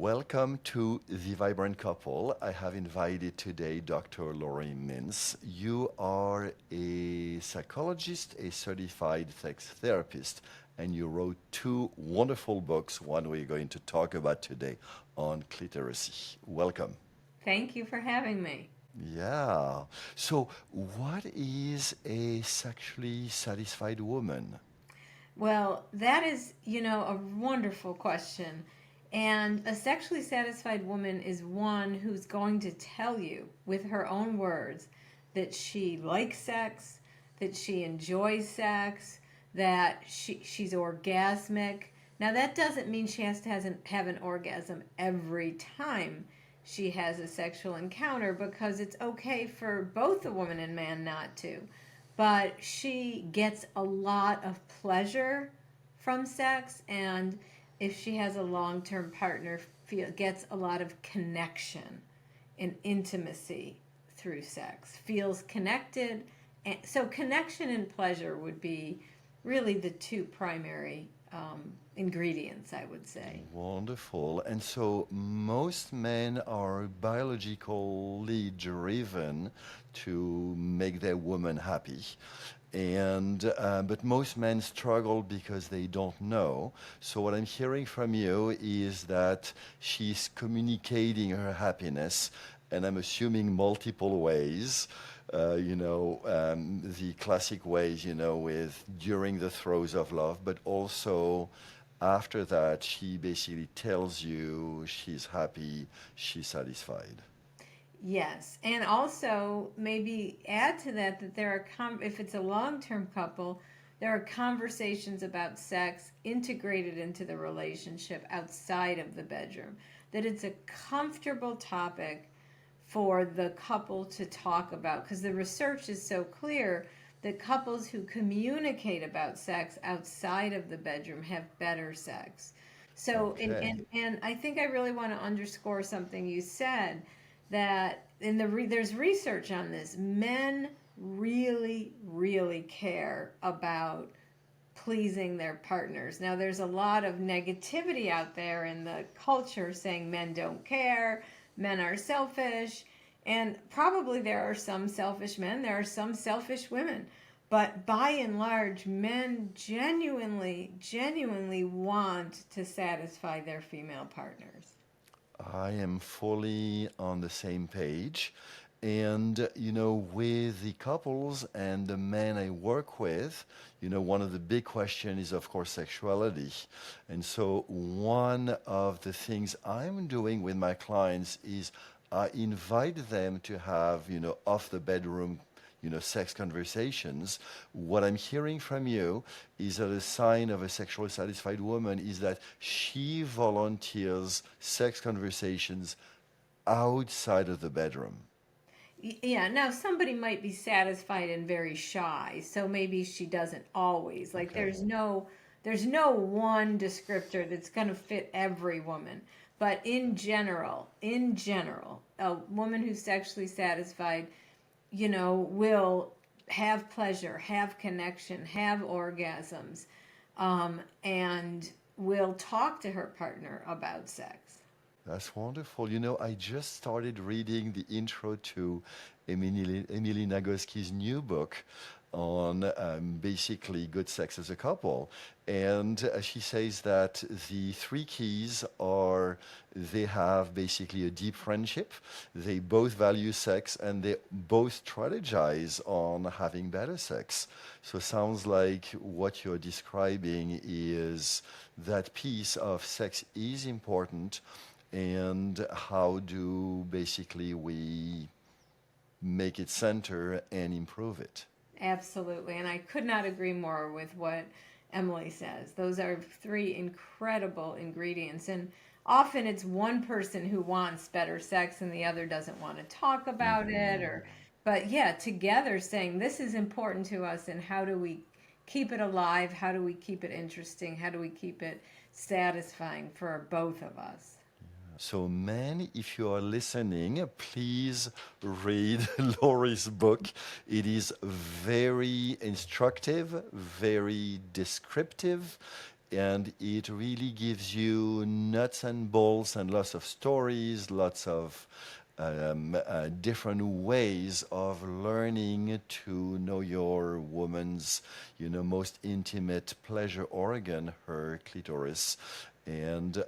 Welcome to The Vibrant Couple. I have invited today Dr. Laurie Mintz. You are a psychologist, a certified sex therapist, and you wrote two wonderful books, one we're going to talk about today on cliteracy. Welcome. Thank you for having me. Yeah. So, what is a sexually satisfied woman? Well, that is, a wonderful question. And a sexually satisfied woman is one who's going to tell you with her own words that she likes sex, that she enjoys sex, that she's orgasmic. Now, that doesn't mean she has to have an orgasm every time she has a sexual encounter because it's okay for both the woman and man not to. But she gets a lot of pleasure from sex, and if she has a long-term partner, gets a lot of connection and intimacy through sex, feels connected. And so connection and pleasure would be really the two primary ingredients, I would say. Wonderful. And so most men are biologically driven to make their woman happy. And but most men struggle because they don't know. So what I'm hearing from you is that she's communicating her happiness, and I'm assuming multiple ways. The classic ways, with during the throes of love, but also after that, she basically tells you she's happy, she's satisfied. Yes, and also maybe add to that that there are if it's a long-term couple, there are conversations about sex integrated into the relationship outside of the bedroom. That it's a comfortable topic for the couple to talk about because the research is so clear that couples who communicate about sex outside of the bedroom have better sex. So, Okay. and I think I really want to underscore something you said that there's research on this. Men really care about pleasing their partners. Now, there's a lot of negativity out there in the culture saying men don't care, men are selfish, and probably there are some selfish men, there are some selfish women. But by and large, men genuinely want to satisfy their female partners. I am fully on the same page. And, with the couples and the men I work with, one of the big questions is, of course, sexuality. And so, one of the things I'm doing with my clients is I invite them to have, off the bedroom, sex conversations. What I'm hearing from you is that a sign of a sexually satisfied woman is that she volunteers sex conversations outside of the bedroom. Yeah, now somebody might be satisfied and very shy, so maybe she doesn't always. Like Okay. there's no one descriptor that's going to fit every woman. But in general, a woman who's sexually satisfied, will have pleasure, have connection, have orgasms, and will talk to her partner about sex. That's wonderful. I just started reading the intro to Emily Nagoski's new book on basically good sex as a couple. And she says that the three keys are they have basically a deep friendship, they both value sex, and they both strategize on having better sex. So sounds like what you're describing is that piece of sex is important, and how do basically we make it center and improve it. Absolutely. And I could not agree more with what Emily says. Those are three incredible ingredients. And often it's one person who wants better sex and the other doesn't want to talk about it Hmm. but yeah, together saying this is important to us and how do we keep it alive? How do we keep it interesting? How do we keep it satisfying for both of us? So, man, if you are listening, please read Laurie's book. It is very instructive, very descriptive, and it really gives you nuts and bolts and lots of stories, lots of different ways of learning to know your woman's, most intimate pleasure organ, her clitoris. And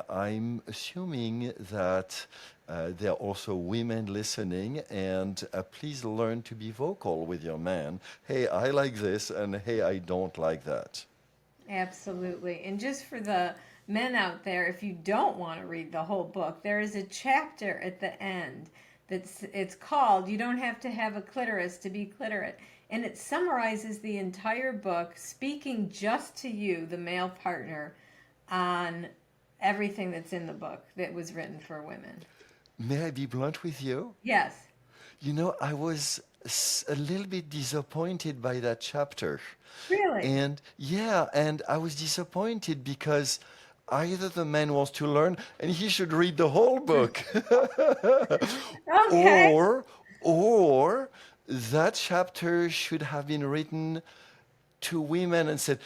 I'm assuming that there are also women listening, and please learn to be vocal with your man. Hey, I like this, and hey, I don't like that. Absolutely. And just for the men out there, if you don't want to read the whole book, there is a chapter at the end it's called You Don't Have to Have a Clitoris to Be Cliterate. And it summarizes the entire book, speaking just to you, the male partner, on everything that's in the book that was written for women. May I be blunt with you? Yes. I was a little bit disappointed by that chapter. Really? And yeah, and I was disappointed because either the man wants to learn and he should read the whole book, Okay. or or that chapter should have been written to women and said,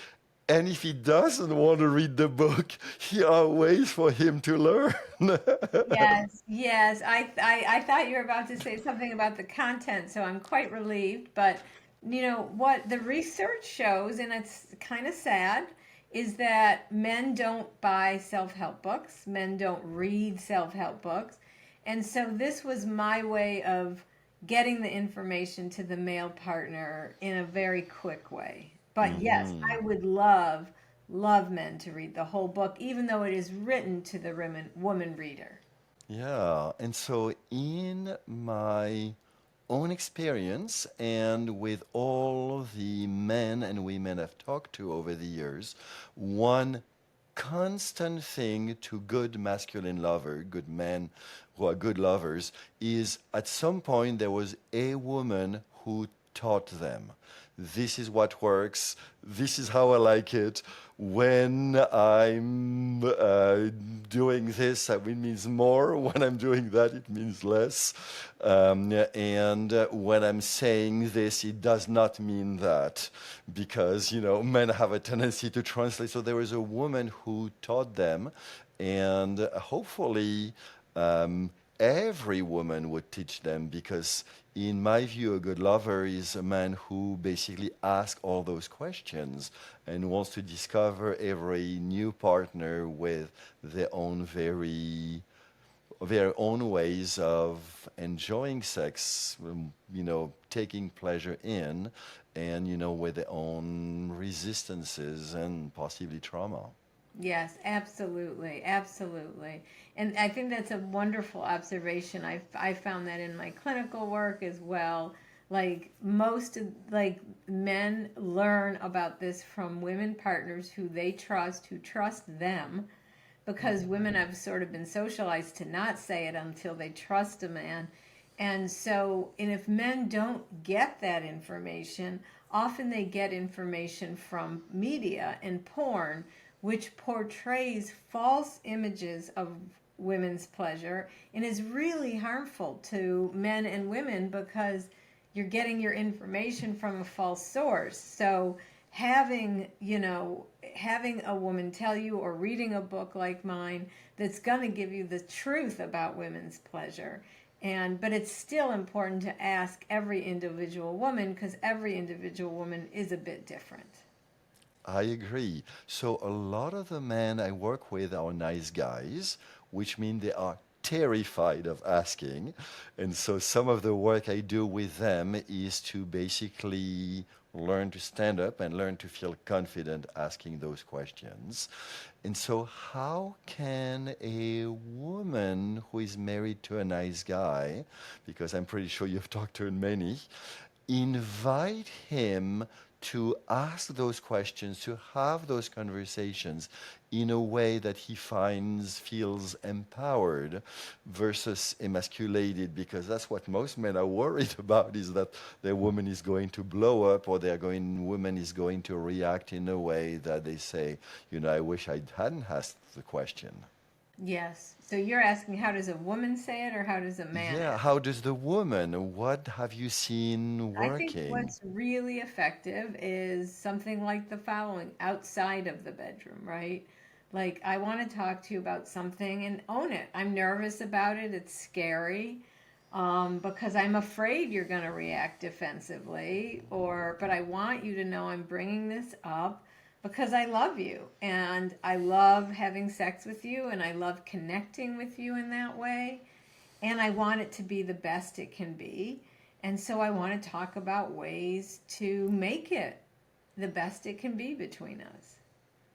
and if he doesn't want to read the book, here are ways for him to learn. Yes, yes. I thought you were about to say something about the content, so I'm quite relieved. But what the research shows, and it's kind of sad, is that men don't buy self-help books. Men don't read self-help books. And so this was my way of getting the information to the male partner in a very quick way. But yes, I would love men to read the whole book, even though it is written to the woman reader. Yeah, and so in my own experience and with all the men and women I've talked to over the years, one constant thing to good masculine lover, good men who are good lovers, is at some point there was a woman who taught them. This is what works. This is how I like it. When I'm doing this, it means more. When I'm doing that, it means less. And when I'm saying this, it does not mean that, because men have a tendency to translate. So there was a woman who taught them, and hopefully every woman would teach them, because in my view, a good lover is a man who basically asks all those questions and wants to discover every new partner with their own ways of enjoying sex, taking pleasure in, and with their own resistances and possibly trauma. Yes, absolutely, absolutely. And I think that's a wonderful observation. I found that in my clinical work as well. Like most of like men learn about this from women partners who they trust, who trust them, because women have sort of been socialized to not say it until they trust a man. And if men don't get that information, often they get information from media and porn, which portrays false images of women's pleasure and is really harmful to men and women because you're getting your information from a false source. So having a woman tell you, or reading a book like mine that's going to give you the truth about women's pleasure, but it's still important to ask every individual woman, because every individual woman is a bit different. I agree. So a lot of the men I work with are nice guys, which means they are terrified of asking. And so some of the work I do with them is to basically learn to stand up and learn to feel confident asking those questions. And so how can a woman who is married to a nice guy, because I'm pretty sure you've talked to many, invite him to ask those questions, to have those conversations in a way that he feels empowered versus emasculated, because that's what most men are worried about, is that their woman is going to blow up, or woman is going to react in a way that they say, I wish I hadn't asked the question. Yes. So you're asking, how does a woman say it or how does a man Yeah, ask? how does the woman, what have you seen I think working? what's really effective is something like the following outside of the bedroom, right? Like, I want to talk to you about something and own it. I'm nervous about it. It's scary, because I'm afraid you're going to react defensively, but I want you to know I'm bringing this up because I love you and I love having sex with you and I love connecting with you in that way, and I want it to be the best it can be. And so I want to talk about ways to make it the best it can be between us.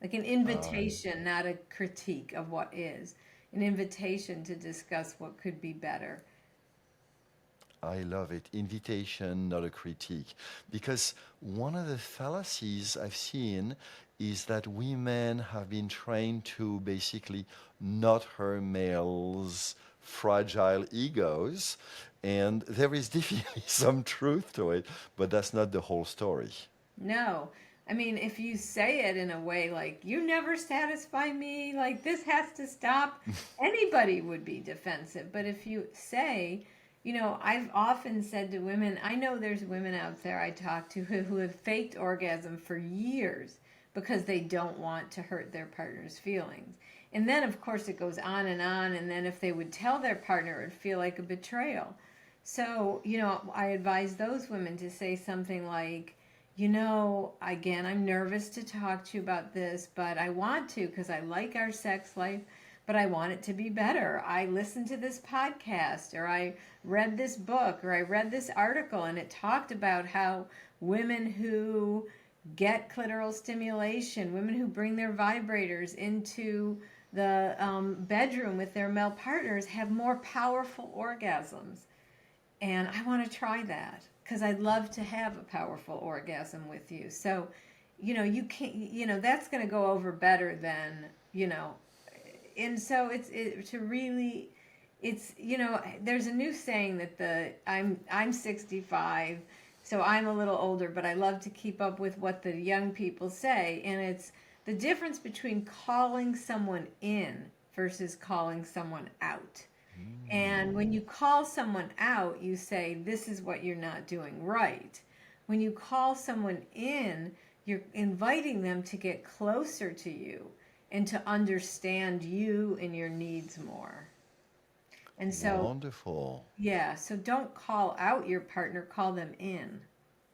Like an I invitation, not a critique of what is, an invitation to discuss what could be better. I love it. Invitation, not a critique. Because one of the fallacies I've seen is that women have been trained to basically not hurt males' fragile egos. And there is definitely some truth to it, but that's not the whole story. No. I mean, if you say it in a way like, you never satisfy me, like, this has to stop, anybody would be defensive. But if you say, I've often said to women, I know there's women out there I talk to who have faked orgasm for years because they don't want to hurt their partner's feelings. And then, of course, it goes on. And then if they would tell their partner, it would feel like a betrayal. So, I advise those women to say something like, again, I'm nervous to talk to you about this, but I want to because I like our sex life, but I want it to be better. I listened to this podcast, or I read this book, or I read this article, and it talked about how women who get clitoral stimulation, women who bring their vibrators into the bedroom with their male partners have more powerful orgasms. And I want to try that because I'd love to have a powerful orgasm with you. So, you can't, that's going to go over better than, and so to really, there's a new saying that I'm 65, so I'm a little older, but I love to keep up with what the young people say, and it's the difference between calling someone in versus calling someone out. And when you call someone out, you say, this is what you're not doing right. When you call someone in, you're inviting them to get closer to you and to understand you and your needs more. And so, Wonderful. yeah, so don't call out your partner, call them in.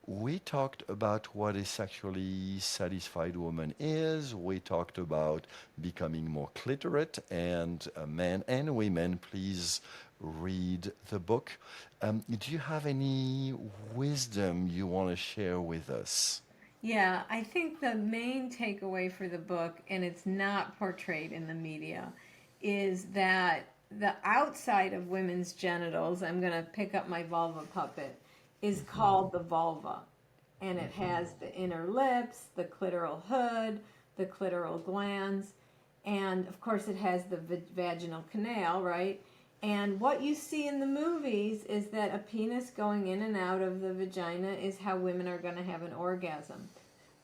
We talked about what a sexually satisfied woman is. We talked about becoming more cliterate, and men and women, please read the book. Do you have any wisdom you want to share with us? Yeah, I think the main takeaway for the book, and it's not portrayed in the media, is that the outside of women's genitals, I'm going to pick up my vulva puppet, is called the vulva. And it has the inner lips, the clitoral hood, the clitoral glands, and of course it has the vaginal canal, right? And what you see in the movies is that a penis going in and out of the vagina is how women are going to have an orgasm.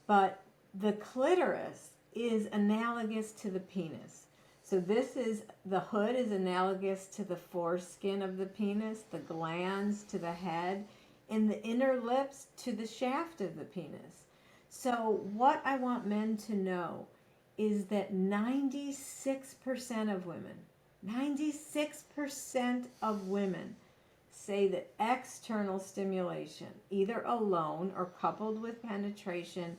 But the clitoris is analogous to the penis. So the hood is analogous to the foreskin of the penis, the glands to the head, and the inner lips to the shaft of the penis. So what I want men to know is that 96% of women, 96% of women say that external stimulation, either alone or coupled with penetration,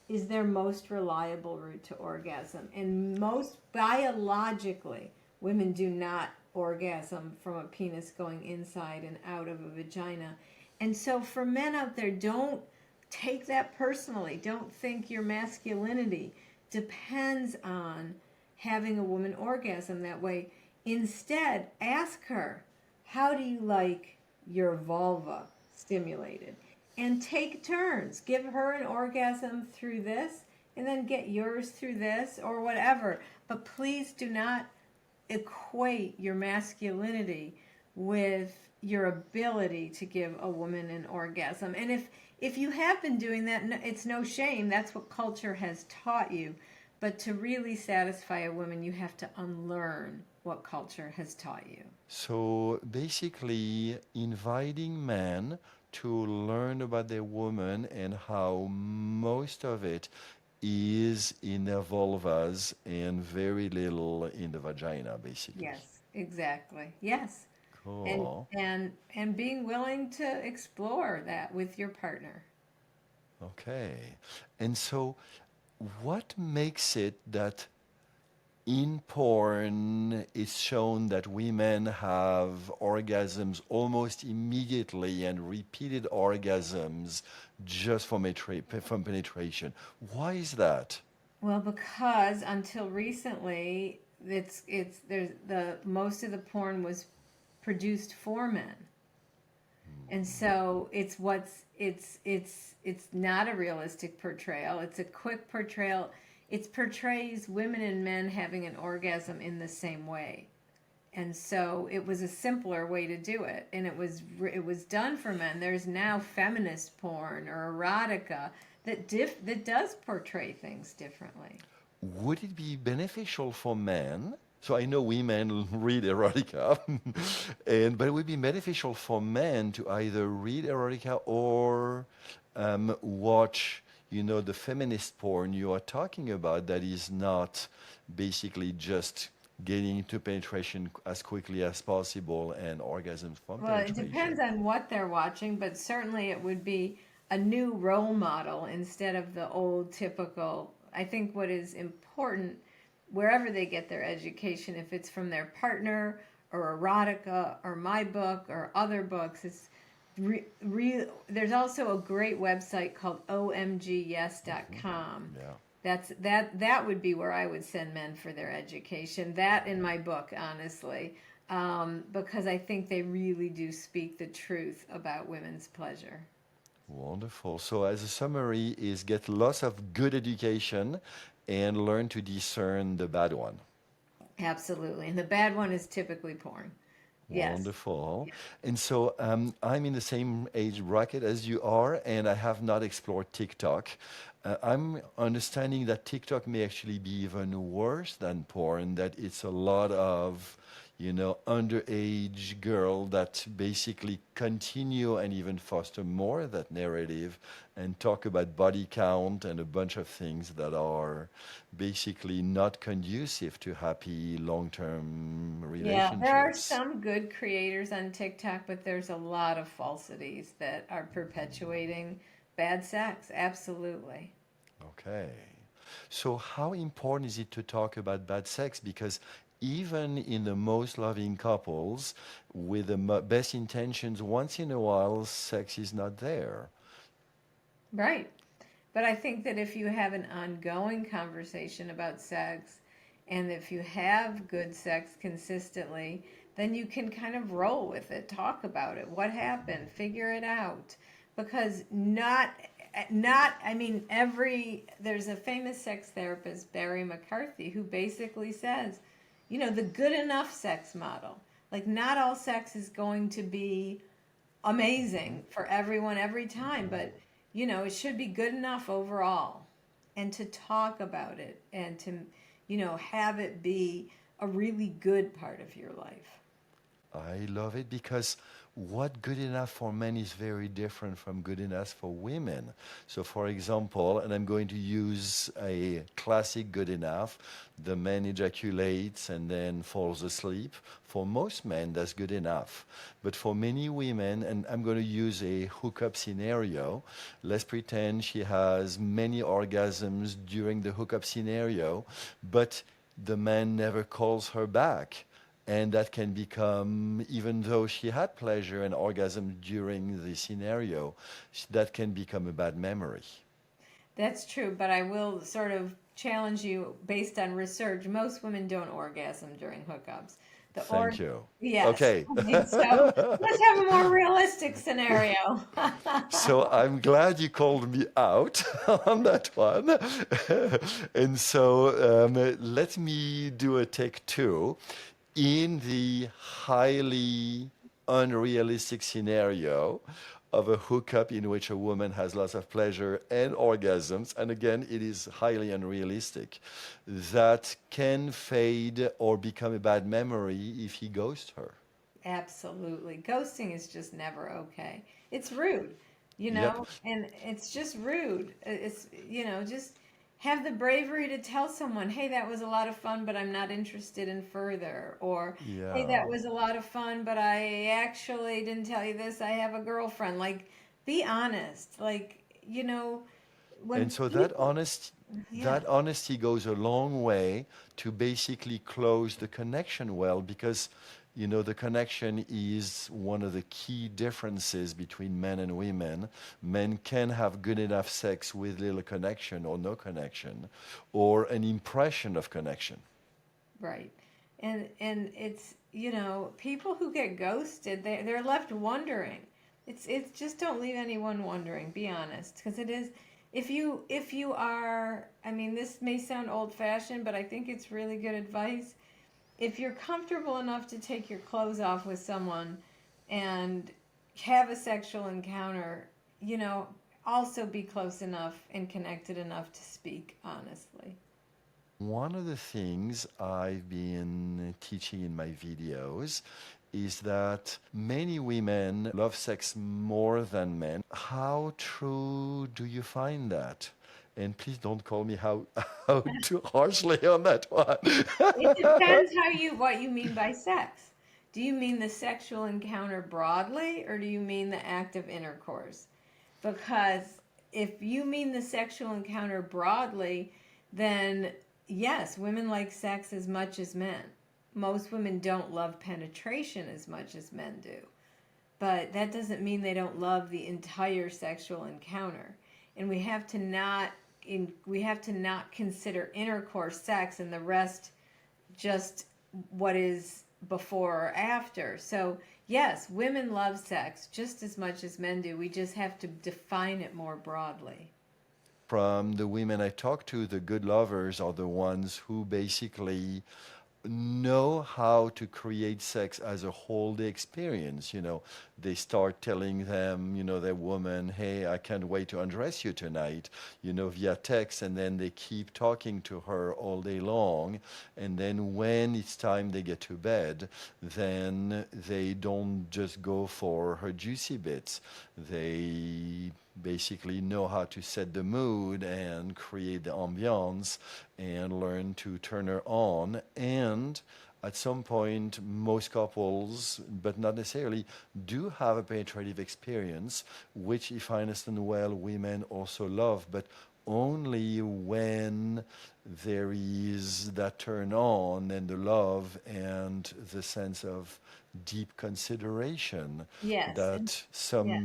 is their most reliable route to orgasm. And most biologically, women do not orgasm from a penis going inside and out of a vagina. And so, for men out there, don't take that personally. Don't think your masculinity depends on having a woman orgasm that way. Instead, ask her, how do you like your vulva stimulated? And take turns. Give her an orgasm through this, and then get yours through this, or whatever. But please do not equate your masculinity with your ability to give a woman an orgasm. And if you have been doing that, it's no shame. That's what culture has taught you. But to really satisfy a woman, you have to unlearn what culture has taught you. So basically, inviting men to learn about their woman and how most of it is in their vulvas and very little in the vagina, basically. Yes, exactly. Yes. And Cool. and being willing to explore that with your partner. Okay. And so, what makes it that in porn it's shown that women have orgasms almost immediately and repeated orgasms just from penetration? Why is that? Well, because until recently, it's there's the most of the porn was produced for men. And so it's not a realistic portrayal. It's a quick portrayal. It portrays women and men having an orgasm in the same way. And so it was a simpler way to do it, and it was done for men. There's now feminist porn or erotica that does portray things differently. Would it be beneficial for men? So I know women read erotica, and but it would be beneficial for men to either read erotica or watch, the feminist porn you are talking about that is not basically just getting into penetration as quickly as possible and orgasms from Well, it penetration. depends on what they're watching, but certainly it would be a new role model instead of the old typical. I think what is important wherever they get their education, if it's from their partner or erotica or my book or other books, it's there's also a great website called omgyes.com. Yeah. That would be where I would send men for their education. That in my book, honestly, because I think they really do speak the truth about women's pleasure. Wonderful. So, as a summary, is get lots of good education and learn to discern the bad one. Absolutely, and the bad one is typically porn. Yes. Wonderful. Yeah. And so I'm in the same age bracket as you are, and I have not explored TikTok. I'm understanding that TikTok may actually be even worse than porn, that it's a lot of, underage girl that basically continue and even foster more of that narrative and talk about body count and a bunch of things that are basically not conducive to happy long-term Yeah, there are relationships. some good creators on TikTok, but there's a lot of falsities that are perpetuating bad sex. Absolutely. Okay. So, how important is it to talk about bad sex? Because even in the most loving couples with the best intentions, once in a while, sex is not there. Right. But I think that if you have an ongoing conversation about sex and if you have good sex consistently, then you can kind of roll with it, talk about it, what happened, figure it out. Because I mean every there's a famous sex therapist, Barry McCarthy, who basically says, the good enough sex model. Like not all sex is going to be amazing for everyone every time, but it should be good enough overall. And to talk about it and to, have it be a really good part of your life. I love it because what good enough for men is very different from good enough for women. So, for example, and I'm going to use a classic good enough, the man ejaculates and then falls asleep. For most men, that's good enough. But for many women, and I'm going to use a hookup scenario, let's pretend she has many orgasms during the hookup scenario, but the man never calls her back, and that can become, even though she had pleasure and orgasm during the scenario, that can become a bad memory. That's true, but I will sort of challenge you based on research. Most women don't orgasm during hookups. The Thank or you. Yes. Okay. So let's have a more realistic scenario. So I'm glad you called me out on that one. And so let me do a take two. In the highly unrealistic scenario, of a hookup in which a woman has lots of pleasure and orgasms, and again, it is highly unrealistic, that can fade or become a bad memory if he ghosts her. Absolutely. Ghosting is just never okay. It's rude, Yep. and it's just rude. It's, just have the bravery to tell someone, hey, that was a lot of fun, but I'm not interested in further. Or, hey, Yeah. that was a lot of fun, but I actually didn't tell you this. I have a girlfriend. Like, be honest. Like, when And so people, yeah, that honesty goes a long way to basically close the connection well, because the connection is one of the key differences between men and women. Men can have good enough sex with little connection or no connection, or an impression of connection. right. And it's, people who get ghosted, they're left wondering. It's just don't leave anyone wondering. Be honest, because it is. If you are, I mean, this may sound old fashioned, but I think it's really good advice. If you're comfortable enough to take your clothes off with someone and have a sexual encounter, you know, also be close enough and connected enough to speak honestly. One of the things I've been teaching in my videos is that many women love sex more than men. How true do you find that? And please don't call me how too harshly on that one. It depends what you mean by sex. Do you mean the sexual encounter broadly, or do you mean the act of intercourse? Because if you mean the sexual encounter broadly, then yes, women like sex as much as men. Most women don't love penetration as much as men do. But that doesn't mean they don't love the entire sexual encounter. And we have to not consider intercourse sex and the rest just what is before or after. So, yes, women love sex just as much as men do. We just have to define it more broadly. From the women I talk to, the good lovers are the ones who basically know how to create sex as a whole day experience. They start telling them, their woman, hey, I can't wait to undress you tonight, via text, and then they keep talking to her all day long. And then when it's time they get to bed, then they don't just go for her juicy bits. They basically know how to set the mood and create the ambiance and learn to turn her on. And at some point, most couples, but not necessarily, do have a penetrative experience, which, if I understand well, women also love, but only when there is that turn on and the love and the sense of deep consideration Yes, and that yeah.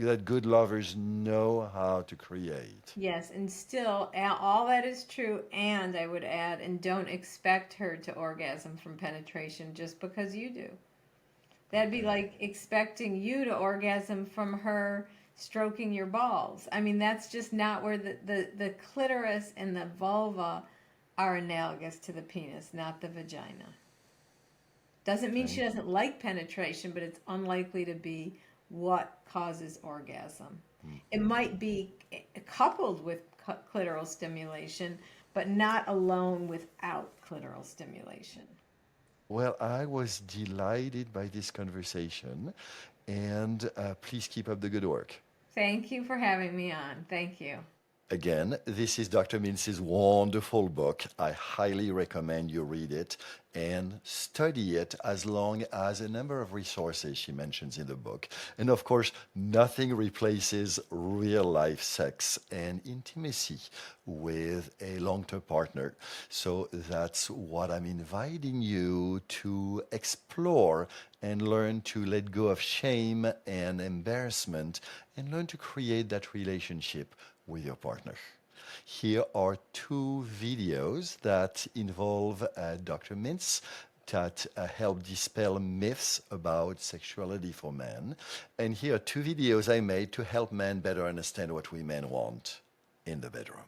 that good lovers know how to create. Yes, and still, all that is true. And I would add, and don't expect her to orgasm from penetration just because you do. That'd be Okay. like expecting you to orgasm from her stroking your balls. I mean, that's just not where the clitoris and the vulva are analogous to the penis, not the vagina. Doesn't mean she Thank you. doesn't like penetration, but it's unlikely to be what causes orgasm. It Mhm. might be coupled with clitoral stimulation, but not alone without clitoral stimulation. Well, I was delighted by this conversation, and please keep up the good work. Thank you for having me on. Thank you. Again, this is Dr. Mintz's wonderful book. I highly recommend you read it and study it, as long as a number of resources she mentions in the book. And of course, nothing replaces real life sex and intimacy with a long term partner. So that's what I'm inviting you to explore and learn to let go of shame and embarrassment and learn to create that relationship with your partner. Here are two videos that involve Dr. Mintz that help dispel myths about sexuality for men. And here are two videos I made to help men better understand what women want in the bedroom.